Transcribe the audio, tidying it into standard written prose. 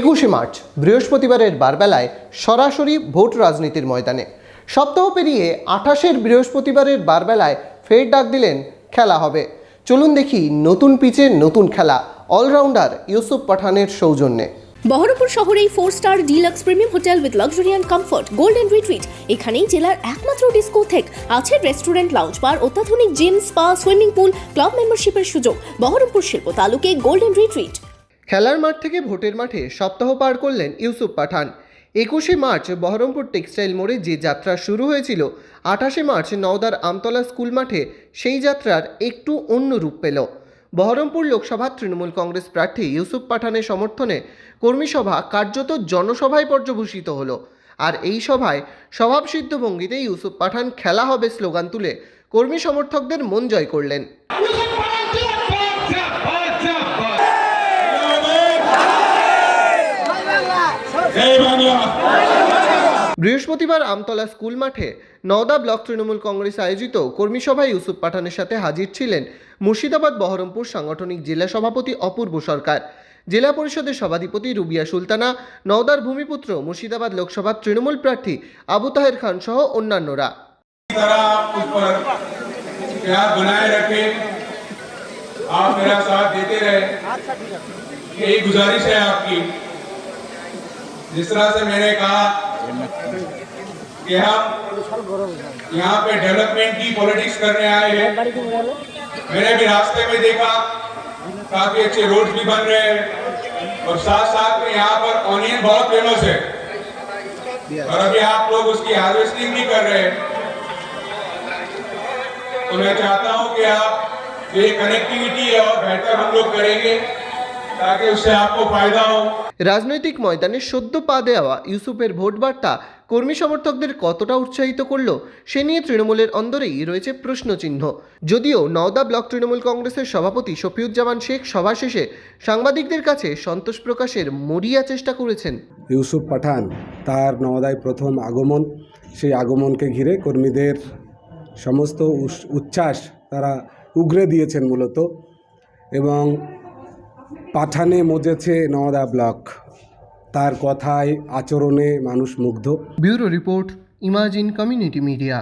21শে March বৃহস্পতিবারের বারবেলায় সরাসরি vote রাজনীতির ময়দানে সপ্তাহ পেরিয়ে 28-এর বৃহস্পতিবারের বারবেলায় ফের ডাক দিলেন খেলা হবে। চলুন দেখি নতুন পিচে নতুন খেলা অলরাউন্ডার ইউসুফ পাঠানের সৌজন্যে। বহরমপুর শহরেই four star deluxe premium hotel with luxury and comfort golden retreat. এখানেই জেলার একমাত্র ডিস্কোথেক, আছে রেস্টুরেন্ট, লাউঞ্জ বার, অত্যাধুনিক gym, spa, swimming pool, club মেম্বারশিপের সুযোগ। বহরমপুর শিল্প তালুকে গোল্ডেন রিট্রিট। খেলার মাঠ থেকে ভোটের মাঠে সপ্তাহ পার করলেন ইউসুফ পাঠান। 21শে মার্চ বহরমপুর টেক্সটাইল মোড়ে যে যাত্রা শুরু হয়েছিল, 28শে মার্চ নওদার আমতলা স্কুল মাঠে সেই যাত্রার একটু অন্য রূপ পেল। বহরমপুর লোকসভার তৃণমূল কংগ্রেস প্রার্থী ইউসুফ পাঠানের সমর্থনে কর্মী সভা কার্যত জনসভায় পর্যবসিত হলো। আর এই সভায় স্বভাবসিদ্ধ ভঙ্গিতে ইউসুফ পাঠান খেলা হবে স্লোগান তুলে কর্মী সমর্থকদের মন জয় করলেন। বৃহস্পতিবার আমতলা স্কুল মাঠে নওদা ব্লক তৃণমূল কংগ্রেস আয়োজিত কর্মী সভায় ইউসুফ পাঠানের সাথে হাজির ছিলেন মুর্শিদাবাদ বহরমপুর সাংগঠনিক জেলা সভাপতি অপূর্ব সরকার, জেলা পরিষদের সভাধিপতি রুবিয়া সুলতানা, নওদার ভূমিপুত্র মুর্শিদাবাদ লোকসভার তৃণমূল প্রার্থী আবু তাহের খান সহ অন্যান্যরা। जिस तरह से मैंने कहा कि हम यहाँ पे डेवलपमेंट की पॉलिटिक्स करने आए हैं, मैंने भी रास्ते में देखा काफी अच्छे रोड भी बन रहे हैं और साथ साथ में यहाँ पर ऑनियन बहुत फेमस है और अभी आप लोग उसकी हार्वेस्टिंग भी कर रहे हैं। तो मैं चाहता हूँ कि आप ये कनेक्टिविटी है और बेहतर हम लोग करेंगे ताकि उससे आपको फायदा हो। রাজনৈতিক ময়দানে সদ্য পা দেওয়া ইউসুফের ভোট বার্তা কর্মী সমর্থকদের কতটা উৎসাহিত করলো সে নিয়ে তৃণমূলের অন্দরেই রয়েছে প্রশ্নচিহ্ন। যদিও নওদা ব্লক তৃণমূল কংগ্রেসের সভাপতি শফিউজ্জামান শেখ সভা শেষে সাংবাদিকদের কাছে সন্তোষ প্রকাশের মরিয়া চেষ্টা করেছেন। ইউসুফ পাঠান তার নওদায় প্রথম আগমন, সেই আগমনকে ঘিরে কর্মীদের সমস্ত উচ্ছ্বাস তারা উগরে দিয়েছেন মূলত, এবং পাঠানে মজেছে নওদা ব্লক। তার কথায় আচরণে মানুষ মুগ্ধ। Bureau report, imagine community media.